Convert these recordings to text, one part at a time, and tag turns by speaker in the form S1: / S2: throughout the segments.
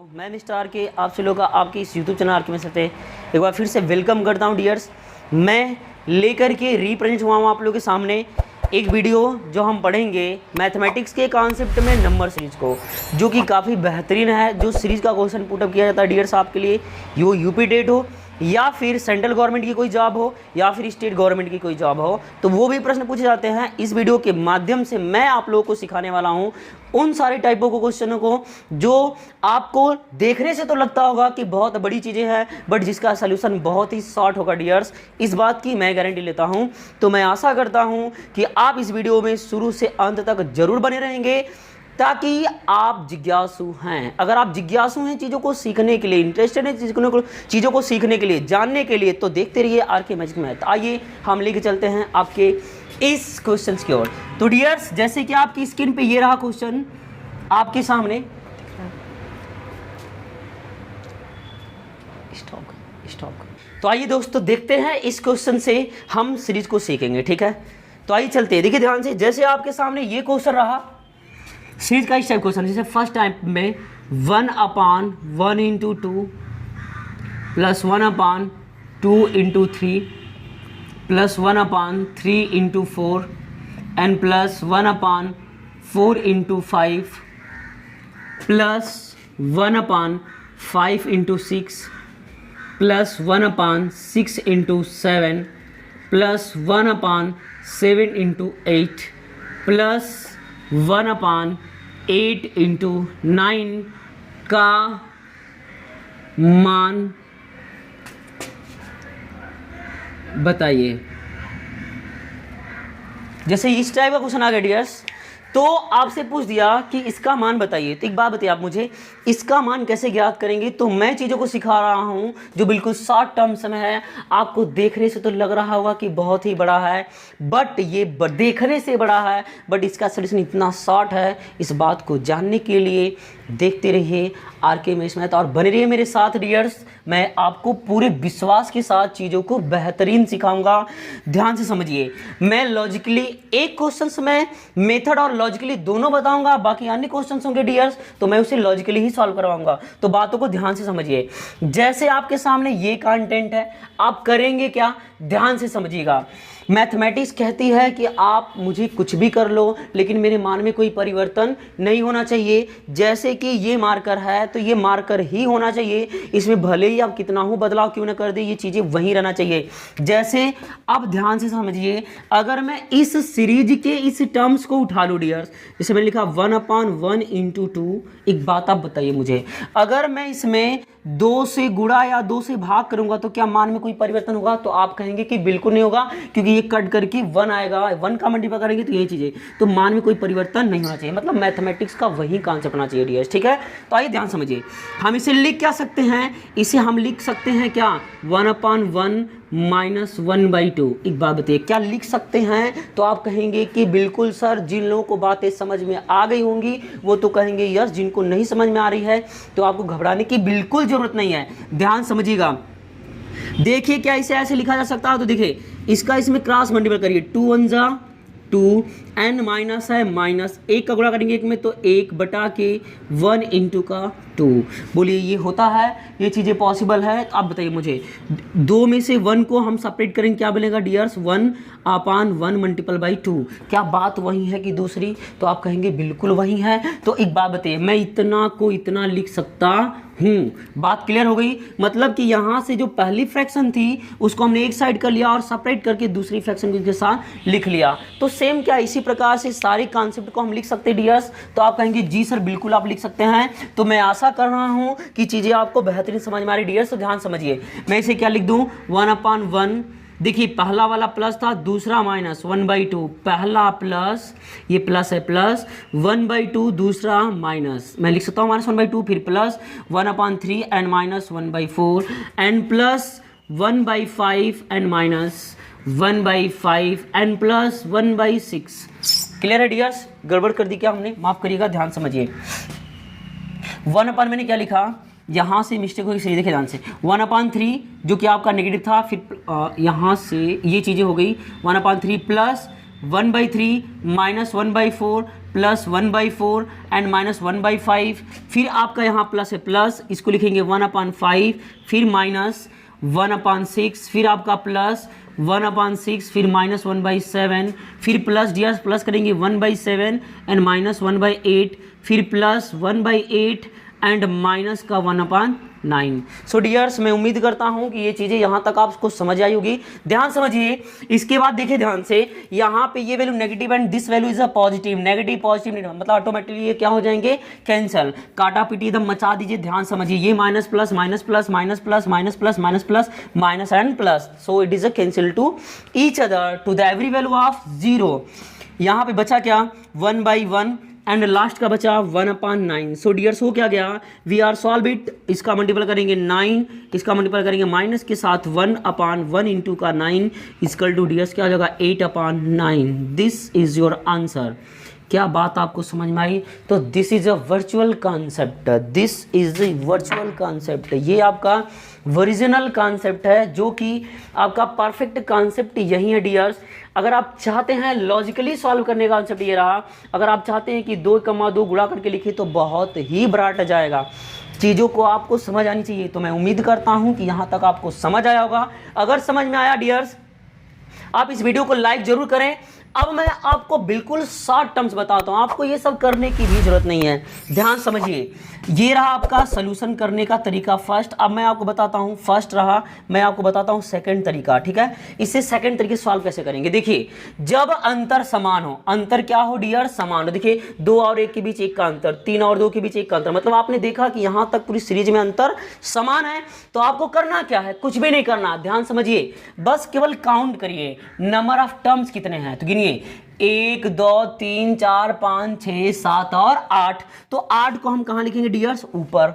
S1: मैं mister are के आप सभी लोगों का आपके इस यूट्यूब चैनल आर के में सकते एक बार फिर से वेलकम करता हूं डियर्स। मैं लेकर के रिप्रेजेंट हुआ हूं आप लोगों के सामने एक वीडियो जो हम पढ़ेंगे मैथमेटिक्स के कॉन्सेप्ट में नंबर सीरीज को, जो कि काफ़ी बेहतरीन है। जो सीरीज़ का क्वेश्चन पुटअप किया जाता है डियर्स आपके लिए, वो यूपी टेट हो या फिर सेंट्रल गवर्नमेंट की कोई जॉब हो या फिर स्टेट गवर्नमेंट की कोई जॉब हो, तो वो भी प्रश्न पूछे जाते हैं। इस वीडियो के माध्यम से मैं आप लोगों को सिखाने वाला हूं उन सारे टाइपों को क्वेश्चनों को जो आपको देखने से तो लगता होगा कि बहुत बड़ी चीज़ें हैं, बट जिसका सलूशन बहुत ही शॉर्ट होगा डियर्स। इस बात की मैं गारंटी लेता हूं। तो मैं आशा करता हूं कि आप इस वीडियो में शुरू से अंत तक जरूर बने रहेंगे, ताकि आप जिज्ञासु हैं। अगर आप जिज्ञासु हैं चीज़ों को सीखने के लिए, इंटरेस्टेड हैं चीज़ों को सीखने के लिए, जानने के लिए, तो देखते रहिए आर के मैजिक मैथ। आइए हम लेके चलते हैं आपके इस क्वेश्चन की ओर। तो डियर्स, जैसे कि आपकी स्क्रीन पे ये रहा क्वेश्चन आपके सामने। स्टॉप। तो आइए दोस्तों देखते हैं इस क्वेश्चन से हम सीरीज को सीखेंगे, ठीक है। तो आइए चलते हैं, देखिए ध्यान से। जैसे आपके सामने ये क्वेश्चन रहा सीरीज का इस टाइप क्वेश्चन, जैसे फर्स्ट टाइप में 1/1 × 2 plus 1/2 × 3 plus 1/3 × 4 and plus 1/4 × 5 plus 1/5 × 6 plus 1/6 × 7 plus 1/7 × 8 plus 1/8 × 9 का मान बताइए। जैसे इस टाइप का क्वेश्चन आ गया डियर्स, तो आपसे पूछ दिया कि इसका मान बताइए। तो एक बात बताइए आप मुझे, इसका मान कैसे ज्ञात करेंगे। तो मैं चीज़ों को सिखा रहा हूं जो बिल्कुल शॉर्ट टर्म्स में है। आपको देखने से तो लग रहा होगा कि बहुत ही बड़ा है, बट ये देखने से बड़ा है, बट इसका सॉल्यूशन इतना शॉर्ट है। इस बात को जानने के लिए देखते रहिए आर के मैजिक मैथ और बने रहिए मेरे साथ डियर्स। मैं आपको पूरे विश्वास के साथ चीज़ों को बेहतरीन सिखाऊंगा। ध्यान से समझिए, मैं लॉजिकली एक क्वेश्चन में मेथड और लॉजिकली दोनों बताऊंगा, बाकी अन्य क्वेश्चन होंगे डियर्स तो मैं उसे लॉजिकली ही सॉल्व करवाऊंगा। तो बातों को ध्यान से समझिए। जैसे आपके सामने ये कंटेंट है, आप करेंगे क्या, ध्यान से समझिएगा। मैथमेटिक्स कहती है कि आप मुझे कुछ भी कर लो, लेकिन मेरे मान में कोई परिवर्तन नहीं होना चाहिए। जैसे कि ये मार्कर है तो ये मार्कर ही होना चाहिए, इसमें भले ही आप कितना हो बदलाव क्यों ना कर दे, ये चीज़ें वहीं रहना चाहिए। जैसे अब ध्यान से समझिए, अगर मैं इस सीरीज के इस टर्म्स को उठा लूँ डियर्स, जैसे मैंने लिखा 1/1 × 2, एक बात आप बताइए मुझे, अगर मैं इसमें 2 से गुणा या 2 से भाग करूंगा तो क्या मान में कोई परिवर्तन होगा। तो आप कहेंगे कि बिल्कुल नहीं होगा, क्योंकि ये कट करके 1 आएगा, 1 का मल्टीप्लाई करेंगे तो यही चीज़ें, तो मान में कोई परिवर्तन नहीं होना चाहिए। मतलब मैथमेटिक्स का वही कॉन्सेप्ट होना चाहिए डियर्स, ठीक है। तो आइए ध्यान समझिए, हम इसे लिख क्या सकते हैं, इसे हम लिख सकते हैं क्या 1/1 - 1/2। एक बात बताइए, क्या लिख सकते हैं। तो आप कहेंगे कि बिल्कुल सर, जिन लोगों को बातें समझ में आ गई होंगी वो तो कहेंगे यस, जिनको नहीं समझ में आ रही है तो आपको घबराने की बिल्कुल जरूरत नहीं है। ध्यान समझिएगा, देखिए क्या इसे ऐसे लिखा जा सकता है। तो देखिए इसका इसमें क्रॉस मल्टीपल करिए, 2 × 1 = 2 एन माइनस है माइनस, 1 का गुणा करेंगे 1 में तो 1/1 × 2। बोलिए ये होता है, ये चीज़ें पॉसिबल है। तो आप बताइए मुझे, 2 में से 1 को हम सेपरेट करेंगे, क्या बनेगा डियर्स 1/1 × 2। क्या बात वही है कि दूसरी। तो आप कहेंगे बिल्कुल वही है। तो एक बात बताइए, मैं इतना को इतना लिख सकता हूँ। बात क्लियर हो गई। मतलब कि यहाँ से जो पहली फ्रैक्शन थी उसको हमने एक साइड कर लिया और सेपरेट करके दूसरी फ्रैक्शन के साथ लिख लिया। तो सेम क्या इसी प्रकार से सारे कॉन्सेप्ट को हम लिख सकते हैं डियर्स। तो आप कहेंगे जी सर बिल्कुल आप लिख सकते हैं। तो मैं आशा कर रहा हूं कि चीजें आपको बेहतरीन समझ में आ रही डियर्स। तो ध्यान समझिए, मैं इसे क्या लिख दूं 1/1। देखिए पहला वाला प्लस था, दूसरा माइनस 1/2, पहला प्लस, ये प्लस है प्लस 1/2, दूसरा माइनस, मैं लिख सकता हूँ -1/2, फिर plus 1/3 and -1/4 and plus 1/5 and -1/5 and plus 1/6। Clear है डियर्स। गड़बड़ कर दी क्या हमने, माफ करिएगा। ध्यान समझिए, 1/, मैंने क्या लिखा, यहाँ से मिस्टेक होगी, सही देखिए ध्यान से, 1/3 जो कि आपका नेगेटिव था, फिर यहाँ से ये चीज़ें हो गई 1/3 प्लस 1/3 -1/4 प्लस 1/4 एंड माइनस 1/5, फिर आपका यहाँ प्लस है प्लस, इसको लिखेंगे 1/5, फिर माइनस 1/6, फिर आपका प्लस 1/6, फिर माइनस 1/7, फिर प्लस डियर्स प्लस करेंगे 1/7 एंड माइनस 1/8, फिर प्लस 1/8 एंड माइनस का 1/9। सो डियर्स मैं उम्मीद करता हूं कि ये चीज़ें यहाँ तक आपको समझ आई होगी। ध्यान समझिए, इसके बाद देखिए ध्यान से, यहाँ पे ये value negative and this value is a positive, negative positive मतलब ऑटोमेटिकली ये क्या हो जाएंगे, कैंसल, काटा पीटी एकदम मचा दीजिए। ध्यान समझिए, ये minus plus minus plus minus plus minus plus minus plus minus and plus, so it is a cancel to each other to the every value of 0। यहाँ पे बचा क्या, 1/1 एंड लास्ट का बचा 1/9। सो डियर्स हो क्या गया, वी आर सॉल्व इट, इसका मल्टीपल करेंगे 9, इसका मल्टीपल करेंगे माइनस के साथ 1/1 इंटू का 9 इक्वल टू डियर्स क्या हो जाएगा 8/9। This is your answer. क्या बात आपको समझ में आई? तो this is a virtual concept, this is the virtual concept, ये आपका ओरिजिनल कॉन्सेप्ट है जो कि आपका परफेक्ट कॉन्सेप्ट यही है डियर्स। अगर आप चाहते हैं लॉजिकली सॉल्व करने का कॉन्सेप्ट ये रहा, अगर आप चाहते हैं कि 2, 2 गुणा करके लिखिए तो बहुत ही ब्राट जाएगा, चीज़ों को आपको समझ आनी चाहिए। तो मैं उम्मीद करता हूं कि यहाँ तक आपको समझ आया होगा। अगर समझ में आया डियर्स, आप इस वीडियो को लाइक जरूर करें। अब मैं आपको बिल्कुल शॉर्ट टर्म्स बताता हूं, आपको ये सब करने की भी जरूरत नहीं है। ध्यान समझिए, ये रहा आपका सॉल्यूशन करने का तरीका फर्स्ट। अब मैं आपको बताता हूं, फर्स्ट रहा, मैं आपको बताता हूं सेकंड तरीका, ठीक है। इससे सेकंड तरीके सॉल्व कैसे करेंगे, देखिए जब अंतर समान हो, अंतर क्या हो डियर, समान हो। देखिए 2 और 1 के बीच 1 का अंतर, 3 और 2 के बीच 1 का अंतर, मतलब आपने देखा कि यहां तक पूरी सीरीज में अंतर समान है। तो आपको करना क्या है, कुछ भी नहीं करना। ध्यान समझिए, बस केवल काउंट करिए नंबर ऑफ टर्म्स कितने हैं। तो गिनिए 1 2 3 4 5 6 7 और 8। तो 8 को हम कहां लिखेंगे डियर्स, ऊपर।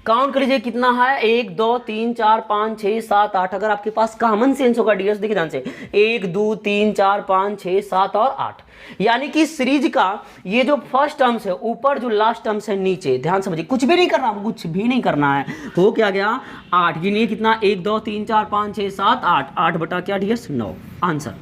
S1: काउंट कर लीजिए कितना है, 1 2 3 4 5 6 7 8। अगर आपके पास कॉमन सेंस होगा डियर्स, देखिए ध्यान से, 1 2 3 4 5 6 7 और 8, यानी कि सीरीज का ये जो फर्स्ट टर्म्स है ऊपर, जो लास्ट टर्म्स है नीचे। ध्यान समझिए, कुछ भी नहीं करना, कुछ भी नहीं करना है। हो क्या गया 8, गिनिए कितना, 1 2 3 4 5 6 7 8, 8 बटा क्या डियर्स 9। आंसर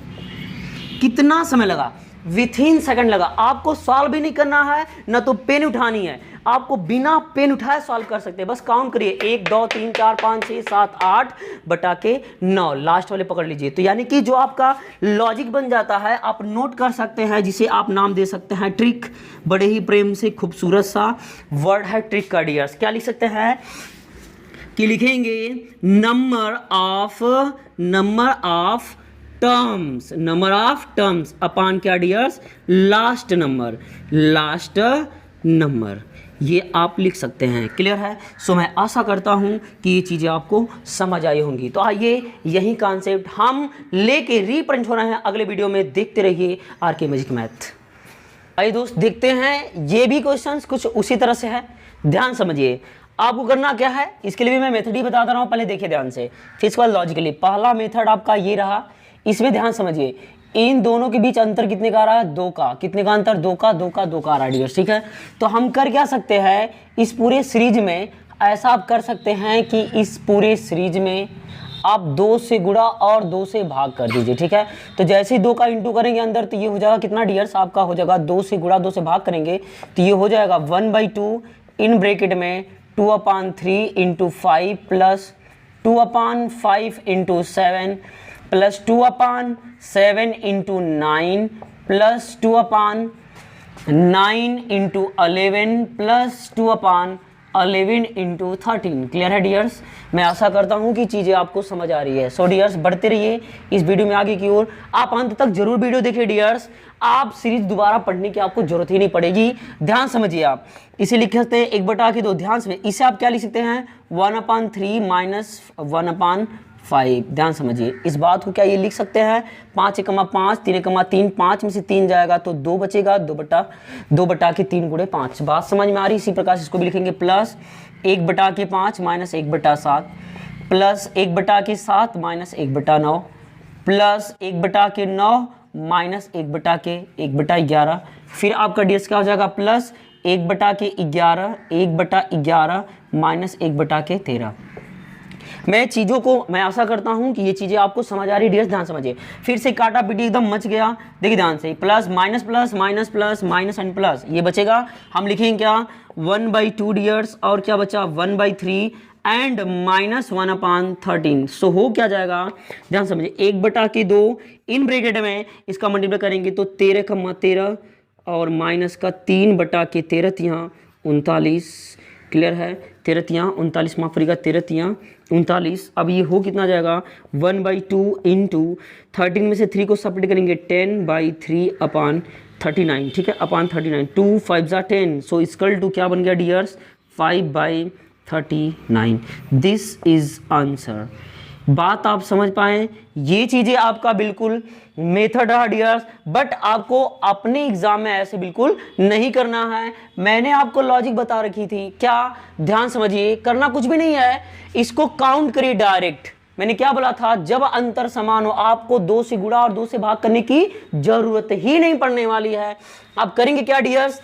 S1: कितना समय लगा, विथिन सेकंड लगा। आपको सॉल्व भी नहीं करना है, ना तो पेन उठानी है, आपको बिना पेन उठाए सॉल्व कर सकते हैं। बस काउंट करिए 1 2 3 4 5 6 7 8 बटा के 9, लास्ट वाले पकड़ लीजिए। तो यानी कि जो आपका लॉजिक बन जाता है, आप नोट कर सकते हैं, जिसे आप नाम दे सकते हैं ट्रिक। बड़े ही प्रेम से खूबसूरत सा वर्ड है ट्रिक का डियर्स। क्या लिख सकते हैं कि लिखेंगे number of terms, number of terms upon क्या डियर्स, लास्ट नंबर, ये आप लिख सकते हैं। क्लियर है? सो मैं आशा करता हूं कि ये चीज़ें आपको समझ आई होंगी। तो आइए यही कॉन्सेप्ट हम लेके रिप्रिंट हो रहे हैं अगले वीडियो में। देखते रहिए आरके मैजिक मैथ। आइए दोस्त देखते हैं, ये भी क्वेश्चंस कुछ उसी तरह से है। ध्यान समझिए, आपको करना क्या है, इसके लिए भी मैं मेथड ही बता रहा हूँ। पहले देखिए ध्यान से, फिर इसके बाद लॉजिकली। पहला मेथड आपका ये रहा, इसमें ध्यान समझिए, इन दोनों के बीच अंतर कितने का आ रहा है, 2 का। कितने का अंतर, 2 का आ रहा है, ठीक है। तो हम कर क्या सकते हैं, इस पूरे सीरीज में ऐसा आप कर सकते हैं कि इस पूरे सीरीज में आप 2 से गुणा और 2 से भाग कर दीजिए, ठीक है। तो जैसे ही 2 का इंटू करेंगे अंदर, तो ये हो जाएगा कितना डियर्स, आपका हो जाएगा 2 से गुणा 2 से भाग करेंगे तो ये हो जाएगा 1/2 इन ब्रैकेट में 2/3 into 5 plus 2/5 into 7 plus 2/7 into 9 plus 2/9 into 11 plus 2/11 into 13। Clear है डियर्स? मैं आशा करता हूं कि चीज़ें आपको समझ आ रही है। सो डियर्स बढ़ते रहिए इस वीडियो में आगे की ओर। आप अंत तक जरूर वीडियो देखिए डियर्स, आप सीरीज दोबारा पढ़ने की आपको जरूरत ही नहीं पड़ेगी। ध्यान समझिए, आप इसे लिख सकते हैं 1/2। ध्यान समझिए, इसे आप क्या लिख सकते हैं, 1/3 माइनस 1/5। ध्यान समझिए इस बात को, क्या ये लिख सकते हैं 5 × 5 3 × 3, 5 में से 3 जाएगा तो 2 बचेगा, 2 बटा के 3 × 5। बात समझ में आ रही? इसी प्रकार से इसको भी लिखेंगे plus 1/5 minus 1/7 plus 1/7 minus 1/9 plus 1/9 minus 1/11। फिर आपका डीएस क्या हो जाएगा, प्लस 1/11 माइनस 1/13। मैं चीज़ों को, मैं आशा करता हूं कि ये चीज़ें आपको समझ आ रही है डियर्स, ध्यान समझिए। फिर से काटा पीटी एकदम मच गया, देखिए ध्यान से, plus minus plus minus plus minus and plus, ये बचेगा, हम लिखेंगे क्या 1/2 डियर्स, और क्या बचा 1/3 एंड -1/13। सो हो क्या जाएगा, ध्यान समझिए, 1/2 इन ब्रैकेट में इसका मल्टीप्लाई करेंगे तो 13, और माइनस का 3/13 39, क्लियर है, 13 माफ करिएगा, 13 अब ये हो कितना जाएगा 1/2 इंटू 13 में से 3 को सेपरेट करेंगे 10/3/39, ठीक है, अपॉन 39, 2 5 जा 10, सो इक्वल टू क्या बन गया डियर्स 5/39। This is answer. बात आप समझ पाए, ये चीजें आपका बिल्कुल मेथड है डियर्स, बट आपको अपने एग्जाम में ऐसे बिल्कुल नहीं करना है। मैंने आपको लॉजिक बता रखी थी, क्या, ध्यान समझिए, करना कुछ भी नहीं है, इसको काउंट करिए डायरेक्ट। मैंने क्या बोला था, जब अंतर समान हो आपको 2 से गुणा और 2 से भाग करने की जरूरत ही नहीं पड़ने वाली है। आप करेंगे क्या डियर्स,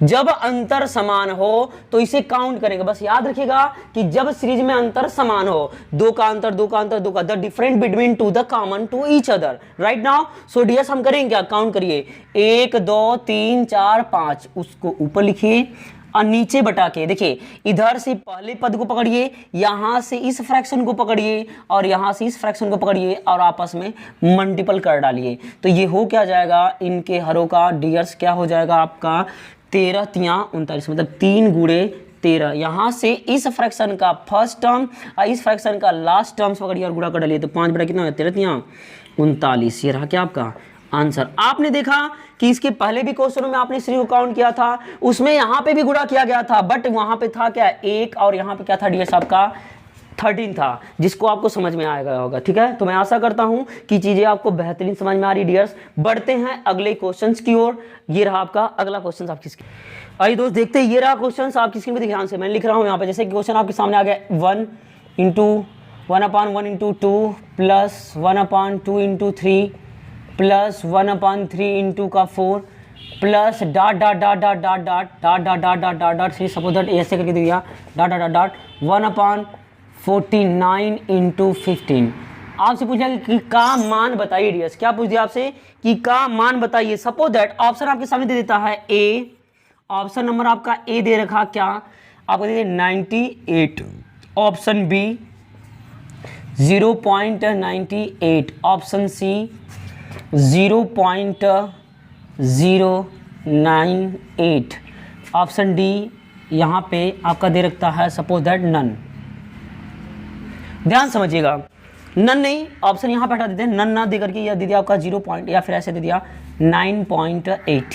S1: जब अंतर समान हो तो इसे काउंट करेंगे। बस याद रखिएगा कि जब सीरीज में अंतर समान हो, 2 का अंतर, 2 का अंतर, 2 का, the different between to the common to each other, right now. So dears हम करेंगे क्या, काउंट करिए, 1 2 3 4 5, उसको ऊपर लिखिए और नीचे बटा के देखिए, इधर से पहले पद को पकड़िए, यहां से इस फ्रैक्शन को पकड़िए और यहां से इस फ्रैक्शन को पकड़िए और आपस में मल्टीपल कर डालिए। तो ये हो क्या जाएगा, इनके हरों का डियर्स क्या हो जाएगा आपका 13×3 मतलब 3 × 13। यहां से इस फ्रैक्शन का फर्स्ट टर्म और इस फ्रैक्शन का लास्ट टर्म पकड़िए और गुणा कर डालिए, तो 5 बटा कितना हो गया 13×3 ये रहा क्या आपका आंसर। आपने देखा कि इसके पहले भी क्वेश्चनों में आपने सीरीज को काउंट किया था, उसमें यहां पे भी गुणा किया गया था, बट वहां पे था क्या 1 और यहां पे क्या था डियर्स आपका 13 था, जिसको आपको समझ में आएगा होगा, ठीक है। तो मैं आशा करता हूं कि चीजें आपको बेहतरीन समझ में आ रही डियर्स। बढ़ते हैं अगले क्वेश्चंस की ओर। ये रहा आपका अगला क्वेश्चन आपकी स्क्रीन। आइए दोस्त देखते हैं, ये रहा क्वेश्चन आपकी स्क्रीन पे, ध्यान से मैं लिख रहा हूं यहाँ पे, जैसे क्वेश्चन आपके सामने आ गया 1 × 1/1 × 2 प्लस 1/2 × 3 प्लस 1/3 × का 4 plus dot dot dot dot dot dot dot dot dot dot dot dot से सपोज दैट ऐसे करके दिया डॉट डॉट डॉट 1/49 × 15। आपसे पूछा कि का मान बताइए डियर्स, क्या पूछ दिया आपसे कि का मान बताइए। सपोज दैट ऑप्शन आपके सामने दे देता है ए, ऑप्शन नंबर आपका ए दे रखा क्या आपको दे 98, option B 0.98, option C 0.098, option D यहाँ पे आपका दे रखता है सपोज दैट नन। ध्यान समझिएगा, नन नहीं, ऑप्शन यहाँ पे हटा देते हैं, नन ना दे करके यह दे दिया आपका 0 पॉइंट या फिर ऐसे दे दिया 9.8।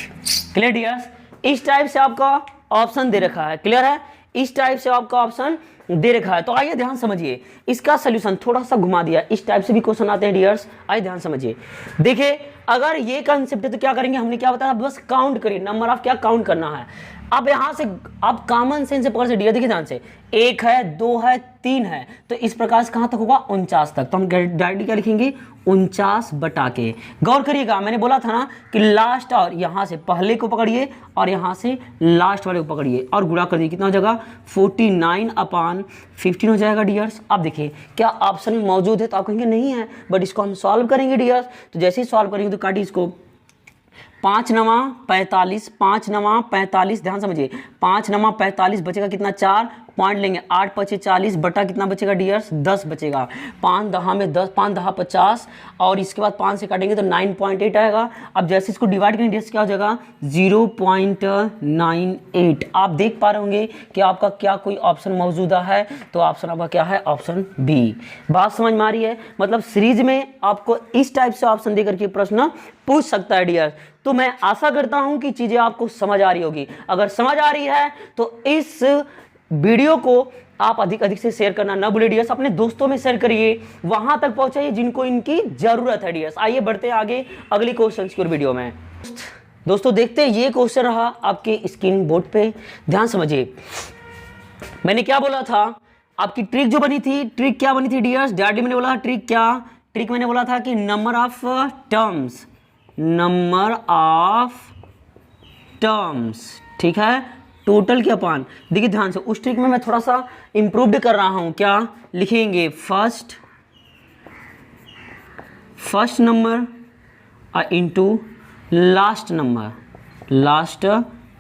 S1: क्लियर डियर्स, इस टाइप से आपका ऑप्शन दे रखा है, क्लियर है, इस टाइप से आपका ऑप्शन दे रखा है। तो आइए ध्यान समझिए, इसका सोल्यूशन थोड़ा सा घुमा दिया, इस टाइप से भी क्वेश्चन आते हैं डियर्स। आइए ध्यान समझिए, देखिए अगर ये कंसेप्ट है तो क्या करेंगे, हमने क्या बताया, बस काउंट करिए, नंबर ऑफ क्या काउंट करना है। अब यहां से आप कॉमन सेंस से पकड़ से डियर, देखिए ध्यान से, 1 है 2 है 3 है, तो इस प्रकार से कहां तक होगा 49 तक, तो हम डायरेक्टली क्या लिखेंगे 49 बटा के। गौर करिएगा, मैंने बोला था ना कि लास्ट और यहां से पहले को पकड़िए और यहां से लास्ट वाले को पकड़िए और गुणा कर दिए, कितना हो जाएगा 49/15 हो जाएगा डियर्स। अब देखिए क्या ऑप्शन में मौजूद है, तो आप कहेंगे नहीं है, बट इसको हम सॉल्व करेंगे डियर्स। तो जैसे ही सॉल्व करेंगे तो काटिए इसको, 5 9 45, 5 9 45, ध्यान समझिए, 5 9 45 बचेगा कितना 4 पॉइंट लेंगे, 8 5 40 बटा कितना बचेगा डियर्स 10 बचेगा, 5 10 में 10, 5 10 50 और इसके बाद 5 से काटेंगे तो 9.8 आएगा। अब जैसे इसको डिवाइड करेंगे डियर्स क्या हो जाएगा 0.98। आप देख पा रहे होंगे कि आपका क्या कोई ऑप्शन मौजूद है, तो ऑप्शन आपका क्या है, ऑप्शन बी। बात समझ में आ रही है, मतलब सीरीज में आपको इस टाइप से ऑप्शन देकर के प्रश्न पूछ सकता है डियर। तो मैं आशा करता हूं कि चीजें आपको समझ आ रही होगी। अगर समझ आ रही है तो इस वीडियो को आप अधिक अधिक से शेयर करना ना भूलिए डियर्स, अपने दोस्तों में शेयर करिए, वहां तक पहुंचाइए जिनको इनकी जरूरत है डियर्स। आइए बढ़ते हैं आगे अगली क्वेश्चन की वीडियो में। दोस्तों देखते हैं, ये क्वेश्चन रहा आपके स्क्रीन बोर्ड पे, ध्यान समझिए। मैंने क्या बोला था, आपकी ट्रिक जो बनी थी, ट्रिक क्या बनी थी डियर्स, डायरेक्टली मैंने बोला ट्रिक क्या, ट्रिक मैंने बोला था कि नंबर ऑफ टर्म्स, ठीक है, टोटल के अपान, देखिए ध्यान से उस ट्रिक में मैं थोड़ा सा इम्प्रूव्ड कर रहा हूं, क्या लिखेंगे first number into last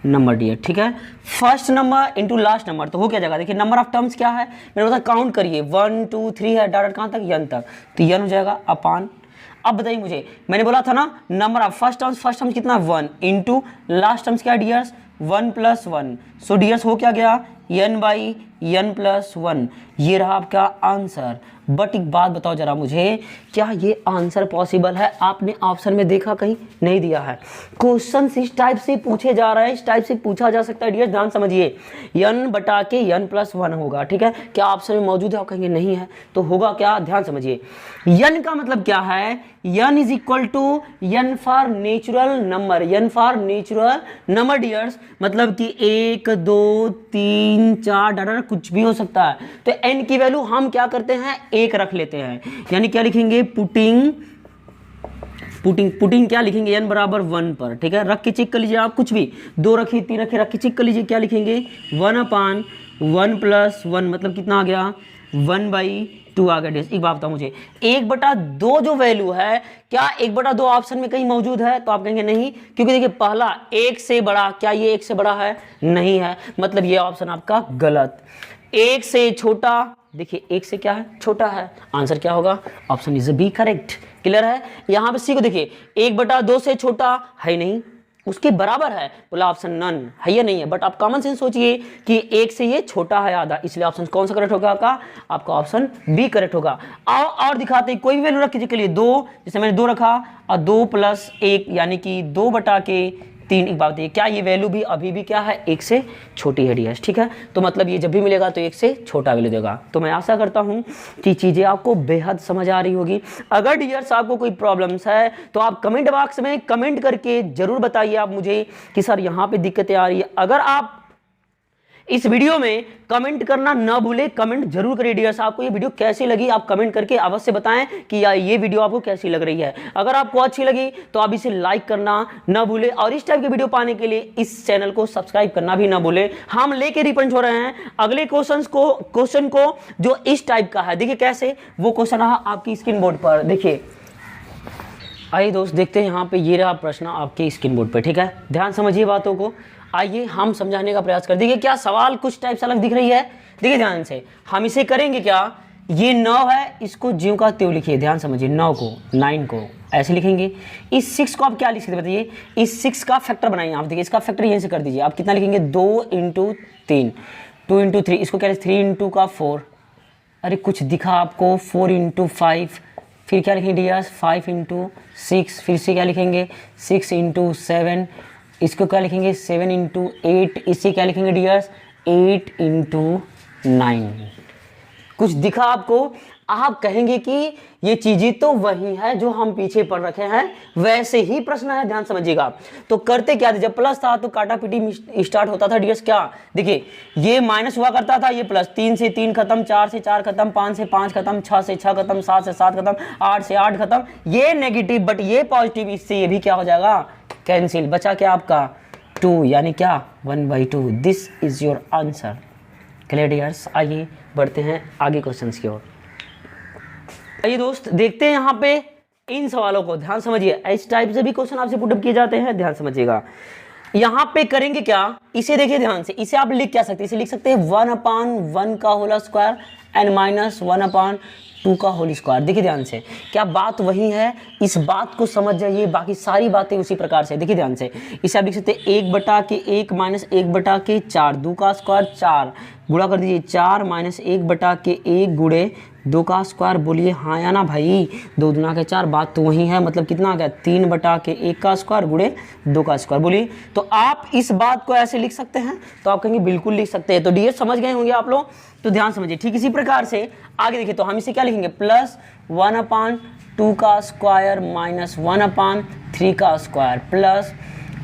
S1: number dear, ठीक है। First number into last number, तो हो क्या जाएगा, देखिए नंबर ऑफ टर्म्स क्या है मेरे पास, काउंट करिए 1 2 3 है, डायरेक्ट कहाँ तक, n तक, तो n हो जाएगा अपान। अब बताइए मुझे, मैंने बोला था ना नंबर ऑफ फर्स्ट टर्म्स कितना 1 इनटू लास्ट टर्म्स क्या डियर्स 1 + 1, सो डियर्स हो क्या गया n/n + 1, ये रहा आपका आंसर। बट एक बात बताओ जरा मुझे, क्या ये आंसर पॉसिबल है? आपने ऑप्शन में देखा, कहीं नहीं दिया है। क्वेश्चन इस टाइप से पूछे जा रहे हैं, इस टाइप से पूछा जा सकता है डियर, ध्यान समझिए, n/n + 1 होगा, ठीक है। क्या ऑप्शन में मौजूद है? कहेंगे नहीं है, तो होगा क्या, ध्यान समझिए। n का मतलब क्या है, n = n for natural number dears, मतलब कि 1 2 3 4 डाटा कुछ भी हो सकता है। तो n की वैल्यू हम क्या करते हैं, 1 रख लेते हैं, यानी क्या लिखेंगे, पुटिंग क्या लिखेंगे, n = 1 पर, ठीक है। रख के चेक कर लीजिए आप, कुछ भी 2 रखिए 3 रखिए, रख के चेक कर लीजिए, क्या लिखेंगे 1/1 + 1, मतलब कितना आ गया 1/2 आ गया। एक बात बताओ मुझे, 1/2 जो वैल्यू है, क्या 1/2 ऑप्शन में कहीं मौजूद है? तो आप कहेंगे नहीं, क्योंकि देखिए पहला 1 से बड़ा, क्या ये 1 से बड़ा है? नहीं है, मतलब ये ऑप्शन आपका गलत। 1 से छोटा, देखिए 1 से क्या है, छोटा है, आंसर क्या होगा, option is B correct. Clear है? यहां पे सी को देखिए 1/2 से छोटा है नहीं, उसके बराबर है, बोला ऑप्शन नन है या नहीं है। बट आप कॉमन सेंस सोचिए कि 1 से ये छोटा है आधा, इसलिए ऑप्शन कौन सा करेक्ट होगा आपका ऑप्शन बी करेक्ट होगा। आओ और दिखाते हैं, कोई भी वैल्यू रख के लिए 2, जैसे मैंने 2 रखा और 2 + 1 यानी कि 2/3। एक बात बताइए, क्या ये वैल्यू भी अभी भी क्या है, 1 से छोटी है डियर्स, ठीक है। तो मतलब ये जब भी मिलेगा तो 1 से छोटा वैल्यू देगा। तो मैं आशा करता हूं कि चीज़ें आपको बेहद समझ आ रही होगी। अगर डियर्स आपको कोई प्रॉब्लम्स है तो आप कमेंट बॉक्स में कमेंट करके जरूर बताइए आप मुझे कि सर यहाँ पे दिक्कतें आ रही है। अगर आप इस वीडियो में कमेंट करना ना भूले, कमेंट जरूर करिए डियर्स, आपको ये वीडियो कैसी लगी आप कमेंट करके अवश्य बताएं कि ये वीडियो आपको कैसी लग रही है। अगर आपको अच्छी लगी तो आप इसे लाइक करना ना भूले, और इस टाइप के वीडियो पाने के लिए इस चैनल को सब्सक्राइब करना भी ना भूले। हम लेके रिपंच हो रहे हैं अगले क्वेश्चन को जो इस टाइप का है। देखिए कैसे, वो क्वेश्चन रहा आपकी स्क्रीन बोर्ड पर, देखिए आइए दोस्त देखते हैं, यहाँ पे ये रहा प्रश्न आपके स्क्रीन बोर्ड पर, ठीक है। ध्यान समझिए बातों को, आइए हम समझाने का प्रयास कर। देखिए क्या सवाल कुछ टाइप से अलग दिख रही है, देखिए ध्यान से, हम इसे करेंगे क्या, ये 9 है, इसको ज्यों का त्यों लिखिए, ध्यान समझिए, 9 को ऐसे लिखेंगे। इस 6 को आप क्या लिख सकते बताइए, इस 6 का फैक्टर बनाइए आप, देखिए इसका फैक्टर यहीं से कर दीजिए। आप कितना लिखेंगे, 2 × 3, 2 × 3, इसको क्या 3 × 4, अरे कुछ दिखा आपको, 4 × 5, फिर क्या लिखेंगे डियर्स 5 × 6, फिर से क्या लिखेंगे 6 × 7, इसको क्या लिखेंगे 7 × 8, इससे क्या लिखेंगे डियर्स 8 × 9। कुछ दिखा आपको, आप कहेंगे कि ये चीजें तो वही है जो हम पीछे पढ़ रखे हैं, वैसे ही प्रश्न है, ध्यान समझिएगा। तो करते क्या थे, जब प्लस था तो काटा पीटी स्टार्ट होता था डियर्स, क्या देखिए ये माइनस हुआ करता था, ये प्लस, 3 से 3 खत्म, 4 से 4 खत्म, 5 से 5 खत्म, 6 से 6 खत्म, 7 से 7 खत्म, 8 से 8 खत्म, ये नेगेटिव बट ये पॉजिटिव, इससे ये भी क्या हो जाएगा कैंसिल, बचा क्या आपका 2, यानी क्या 1/2। This is your answer. Clear dears? आइए बढ़ते हैं आगे क्वेश्चंस की ओर। आइए दोस्त देखते हैं यहाँ पे इन सवालों को, ध्यान समझिए, इस टाइप से भी क्वेश्चन आपसे पुटअप किए जाते हैं, ध्यान समझिएगा। यहाँ पे करेंगे क्या, इसे देखिए ध्यान से, इसे आप लिख क्या सकते हैं, इसे लिख सकते हैं 1/1 का होल स्क्वायर एंड -1/2 का होल स्क्वायर। देखिए ध्यान से, क्या बात वही है, इस बात को समझ जाइए, बाकी सारी बातें उसी प्रकार से। देखिए ध्यान से, इसे आप लिख सकते हैं 1/1 -1/4, 2 का स्क्वायर 4, गुणा कर दीजिए 4 -1/1 गुणे 2 का स्क्वायर, बोलिए हाँ या ना भाई, 2 दूना के 4, बात तो वही है, मतलब कितना आ गया 3/1 का स्क्वायर गुणे 2 का स्क्वायर, बोलिए। तो आप इस बात को ऐसे लिख सकते हैं, तो आप कहेंगे बिल्कुल लिख सकते हैं। तो डियर समझ गए होंगे आप लोग, तो ध्यान समझिए। ठीक इसी प्रकार से आगे देखिए, तो हम इसे क्या लिखेंगे, +1/2 का स्क्वायर -1/3 का स्क्वायर प्लस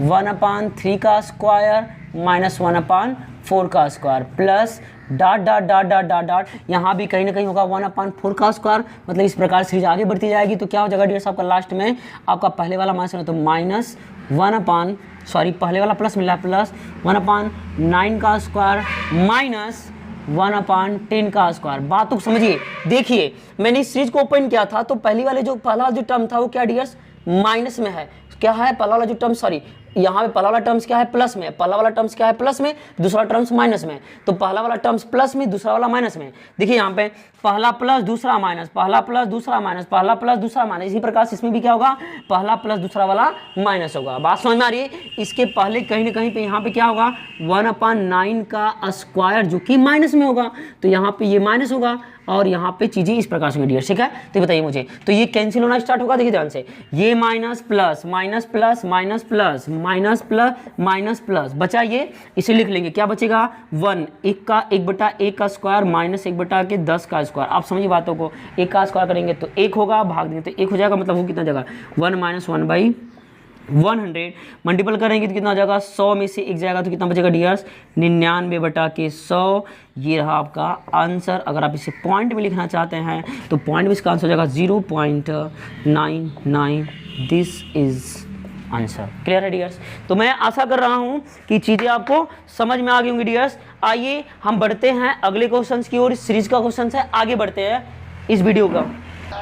S1: 1/3 का स्क्वायर -1/4 का square plus dot dot dot dot dot dot, यहाँ भी कहीं ना कहीं होगा 1/4 का स्क्वायर, मतलब इस प्रकार सीरीज आगे बढ़ती जाएगी। तो क्या हो जाएगा डियर्स आपका लास्ट में, आपका पहले वाला माइनस है तो -1/4 सॉरी पहले वाला प्लस मिला प्लस 1/9 का स्क्वायर माइनस 1/10 का स्क्वायर। बात तो समझिए, देखिए मैंने इस सीरीज को ओपन किया था तो पहला जो टर्म था वो क्या डियर्स माइनस में है, क्या है पहला वाला जो टर्म, सॉरी यहाँ पे पहला वाला टर्म्स क्या है प्लस में, पहला वाला टर्म्स क्या है प्लस में, दूसरा टर्म्स माइनस में, तो पहला वाला टर्म्स प्लस में, दूसरा वाला माइनस में। देखिए यहाँ पे पहला प्लस दूसरा माइनस, पहला प्लस दूसरा माइनस, पहला प्लस दूसरा माइनस, इसी प्रकार से इसमें भी क्या होगा पहला प्लस दूसरा वाला माइनस होगा। बात समझ में आ रही है? इसके पहले कहीं ना कहीं पे यहाँ पे क्या होगा 1/9 का स्क्वायर जो कि माइनस में होगा, तो यहाँ पे ये माइनस होगा और यहाँ पे चीजें इस प्रकार से डियर, ठीक है। तो बताइए मुझे, तो ये कैंसिल होना स्टार्ट होगा। देखिए ध्यान से, ये minus plus minus plus minus plus minus plus minus plus बचा, ये इसे लिख लेंगे, क्या बचेगा 1, 1/1 का स्क्वायर माइनस 1/10 का स्क्वायर। आप समझिए बातों को, 1 का स्क्वायर करेंगे तो 1 होगा, भाग देंगे तो 1 हो जाएगा, मतलब वो कितना जगह 1 - 1/100 मल्टीपल करेंगे तो कितना हो जाएगा 100 में से 1 जाएगा तो कितना बचेगा डियर्स 99/100। ये रहा आपका आंसर। अगर आप इसे पॉइंट में लिखना चाहते हैं तो पॉइंट में इसका आंसर हो जाएगा 0.99। This is answer. क्लियर है डियर्स? तो मैं आशा कर रहा हूं कि चीज़ें आपको समझ में आ गई होंगी डियर्स। आइए हम बढ़ते हैं अगले क्वेश्चन की ओर। सीरीज का क्वेश्चन है, आगे बढ़ते हैं इस वीडियो का।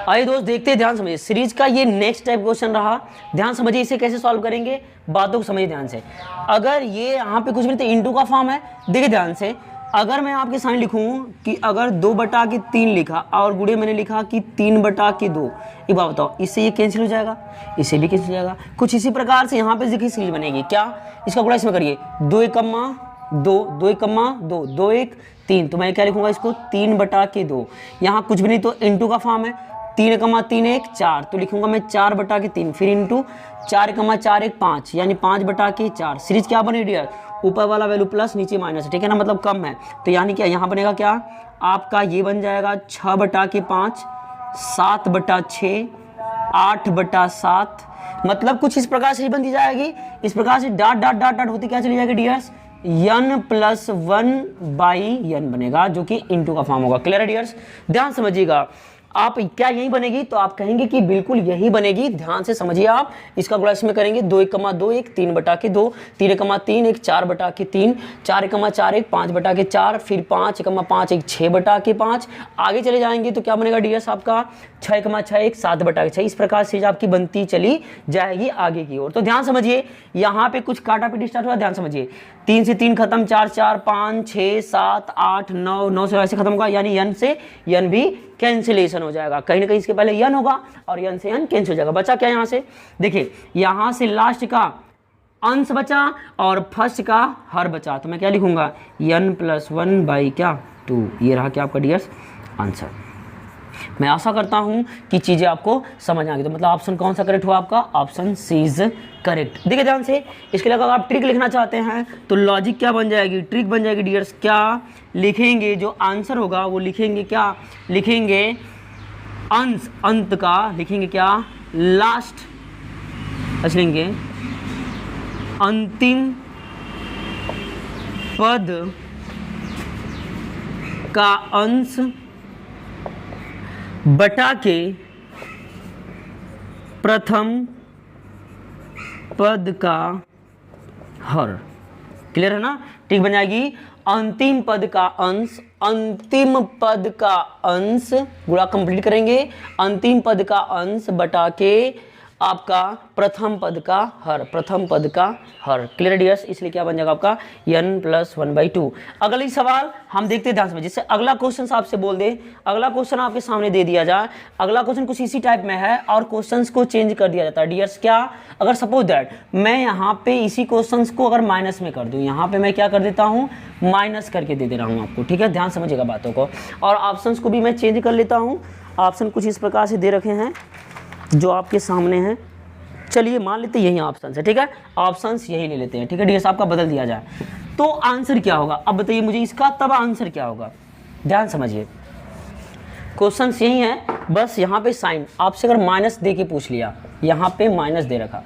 S1: आइए दोस्त देखते हैं, ध्यान समझिए। सीरीज का ये नेक्स्ट टाइप क्वेश्चन रहा, ध्यान समझिए इसे कैसे सॉल्व करेंगे, बातों को समझिए ध्यान से। अगर ये यहाँ पे कुछ भी तो इंटू का फॉर्म है, देखिए ध्यान से, अगर मैं आपके सामने लिखूं कि अगर 2/3 लिखा और गुड़े मैंने लिखा कि 3/2, एक बात बताओ, इससे ये कैंसिल हो जाएगा, इससे भी कैंसिल हो जाएगा। कुछ इसी प्रकार से यहाँ पे देखिए सीरीज बनेगी, क्या इसका गुणा इसमें करिए 2 1 2 2 1 2 2 1 3, तो मैं क्या लिखूंगा इसको 3/2। यहाँ कुछ भी नहीं तो इंटू का फॉर्म है, 3 3 1 4, तो लिखूंगा मैं 4/3, फिर इंटू 4 4 1 5, यानी 5/4। सीरीज क्या बनी डियर, ऊपर वाला वैल्यू प्लस नीचे माइनस, ठीक है ना, मतलब कम है, तो यानी क्या यहाँ बनेगा क्या आपका, ये बन जाएगा 6/5, 7/6, 8/7, मतलब कुछ इस प्रकार से ही बनती जाएगी। इस प्रकार से डॉट डॉट डॉट डॉट होती क्या चली जाएगी डियर्स, n + 1/n बनेगा, जो कि इंटू का फॉर्म होगा। क्लियर है डियर्स? ध्यान समझिएगा, आप क्या यही बनेगी तो आप कहेंगे कि बिल्कुल यही बनेगी। ध्यान से समझिए आप, इसका गुणा इसमें करेंगे 2 1 2 1 3/2, 3 1 3 1 4/3, 4 1 4 1 5/4, फिर 5 1 5 1 6/5। आगे चले जाएंगे तो क्या बनेगा डियर्स आपका 6 1 6 1 7/6। इस प्रकार से आपकी बनती चली जाएगी आगे की ओर। तो ध्यान समझिए, यहाँ पे कुछ काटा पीटी स्टार्ट हुआ, ध्यान समझिए, 3 से 3 खत्म, 4 4 5 6 7 8 9 9 से ऐसे खत्म होगा, यानी n से n भी कैंसिलेशन हो जाएगा। कहीं ना कहीं इसके पहले n होगा और n से n कैंसिल हो जाएगा। बचा क्या यहाँ से, देखिए यहाँ से लास्ट का अंश बचा और फर्स्ट का हर बचा, तो मैं क्या लिखूंगा n + 1/2। ये रहा क्या आपका डियर्स आंसर। मैं आशा करता हूं कि चीजें आपको समझ आ गई। तो मतलब ऑप्शन कौन सा करेक्ट हुआ आपका, ऑप्शन सी इज करेक्ट। देखिए ध्यान से, इसके लिए अगर आप ट्रिक लिखना चाहते हैं तो लॉजिक क्या बन जाएगी, ट्रिक बन जाएगी डियर्स। क्या लिखेंगे, जो आंसर होगा वो लिखेंगे, क्या लिखेंगे अंश, अंत का लिखेंगे क्या लास्ट, लिखेंगे अंतिम पद का अंश बटा के प्रथम पद का हर। क्लियर है ना? ठीक बन जाएगी अंतिम पद का अंश, अंतिम पद का अंश गुणा कंप्लीट करेंगे, अंतिम पद का अंश बटा के आपका प्रथम पद का हर, प्रथम पद का हर। Clear dears? इसलिए क्या बन जाएगा आपका n + 1/2। अगली सवाल हम देखते हैं ध्यान से, जिससे अगला क्वेश्चन आपसे बोल दे, अगला क्वेश्चन आपके सामने दे दिया जाए, अगला क्वेश्चन कुछ इसी टाइप में है और क्वेश्चंस को चेंज कर दिया जाता है डियर्स। क्या, अगर सपोज दैट मैं यहाँ पे इसी क्वेश्चंस को अगर माइनस में कर दूँ, यहाँ पे मैं क्या कर देता हूँ माइनस करके दे रहा हूँ आपको, ठीक है, ध्यान समझिएगा बातों को। और ऑप्शंस को भी मैं चेंज कर लेता हूँ, ऑप्शन कुछ इस प्रकार से दे रखे हैं जो आपके सामने हैं। चलिए मान लेते हैं यही ऑप्शन है, ठीक है, ऑप्शंस यही ले लेते हैं, ठीक है डियर्स, आपका बदल दिया जाए तो आंसर क्या होगा। अब बताइए मुझे इसका तब आंसर क्या होगा, ध्यान समझिए, क्वेश्चन यही है, बस यहाँ पे साइन आपसे अगर माइनस दे के पूछ लिया, यहाँ पे माइनस दे रखा,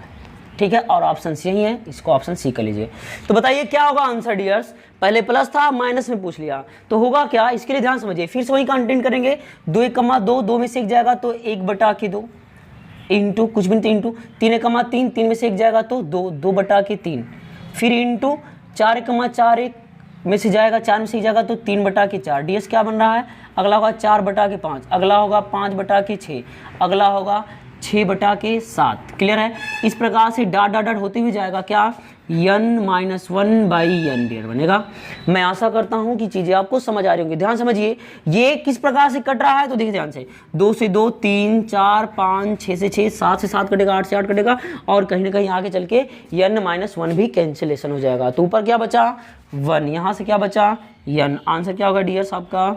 S1: ठीक है, और ऑप्शन यही है, इसको ऑप्शन सी कर लीजिए। तो बताइए क्या होगा आंसर डियर्स, पहले प्लस था माइनस में पूछ लिया तो होगा क्या, इसके लिए ध्यान समझिए, फिर से वही कंटेंट करेंगे, 2 1 2 2 में से 1 जाएगा तो 1/2, इंटू कुछ भी नहीं तो इंटू 3 3 में से एक जाएगा तो 2 2 बटा के 3, फिर इंटू 4 1 में से जाएगा 4 में से जाएगा तो 3 बटा के 4। ds क्या बन रहा है, अगला होगा 4 बटा के 5, अगला होगा 5 बटा के 6, अगला होगा 6 बटा के 7। क्लियर है। इस प्रकार से डॉट डॉट डॉट होते हुए जाएगा क्या, n-1/n डियर बनेगा। मैं आशा करता हूं कि चीजें आपको समझ आ रही होंगी। ध्यान समझिए ये किस प्रकार से कट रहा है, तो देखिए ध्यान से, 2 से 2 3 4 5 6 से 6 7 से 7 कटेगा, 8 से 8 कटेगा, और कहीं ना कहीं आगे चल के n-1 भी कैंसिलेशन हो जाएगा। तो ऊपर क्या बचा 1, यहाँ से क्या बचा n। आंसर क्या होगा डियर्स आपका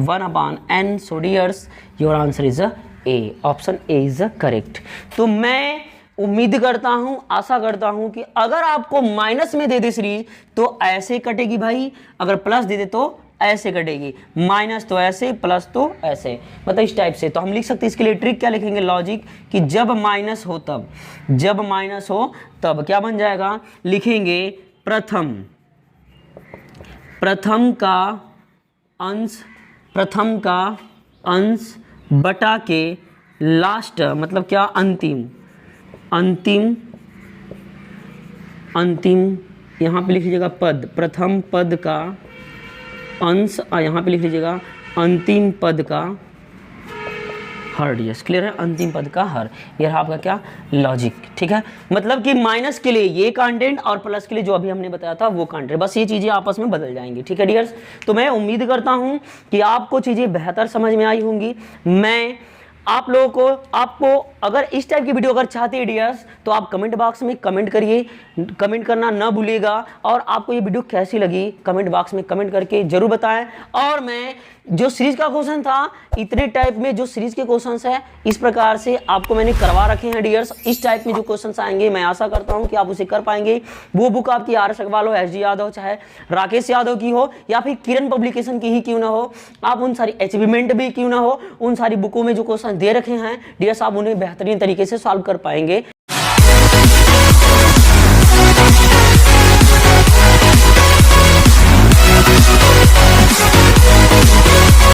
S1: 1/n। So dears your answer is a, option A is correct. तो मैं उम्मीद करता हूं, आशा करता हूं कि अगर आपको माइनस में दे दे सीरीज तो ऐसे कटेगी भाई, अगर प्लस दे दे तो ऐसे कटेगी, माइनस तो ऐसे, प्लस तो ऐसे, मतलब इस टाइप से। तो हम लिख सकते हैं इसके लिए ट्रिक क्या लिखेंगे, लॉजिक, कि जब माइनस हो तब, जब माइनस हो तब क्या बन जाएगा, लिखेंगे प्रथम का अंश बटा के लास्ट, मतलब क्या अंतिम यहाँ पे लिख लीजिएगा पद, प्रथम पद का अंश, यहाँ पे लिख लीजिएगा अंतिम पद का हर। यस क्लियर है, अंतिम पद का हर। ये रहा आपका क्या लॉजिक। ठीक है, मतलब कि माइनस के लिए ये कंटेंट और प्लस के लिए जो अभी हमने बताया था वो कंटेंट, बस ये चीज़ें आपस में बदल जाएंगी। ठीक है डियर्स, तो मैं उम्मीद करता हूँ कि आपको चीज़ें बेहतर समझ में आई होंगी। मैं आप लोगों को, आपको अगर इस टाइप की वीडियो अगर चाहते हैं डियर्स, तो आप कमेंट बॉक्स में कमेंट करिए, कमेंट करना ना भूलिएगा। और आपको ये वीडियो कैसी लगी कमेंट बॉक्स में कमेंट करके जरूर बताएं। और मैं जो सीरीज का क्वेश्चन था, इतने टाइप में जो सीरीज के क्वेश्चंस है इस प्रकार से आपको मैंने करवा रखे हैं डियर्स। इस टाइप में जो क्वेश्चंस आएंगे मैं आशा करता हूं कि आप उसे कर पाएंगे। वो बुक आपकी RS अग्रवाल हो, SG यादव, चाहे राकेश यादव की हो, या फिर किरण पब्लिकेशन की ही क्यों ना हो, आप उन सारी अचीवमेंट भी क्यों ना हो, उन सारी बुकों में जो क्वेश्चन दे रखे हैं डियर्स, आप उन्हें बेहतरीन तरीके से सॉल्व कर पाएंगे।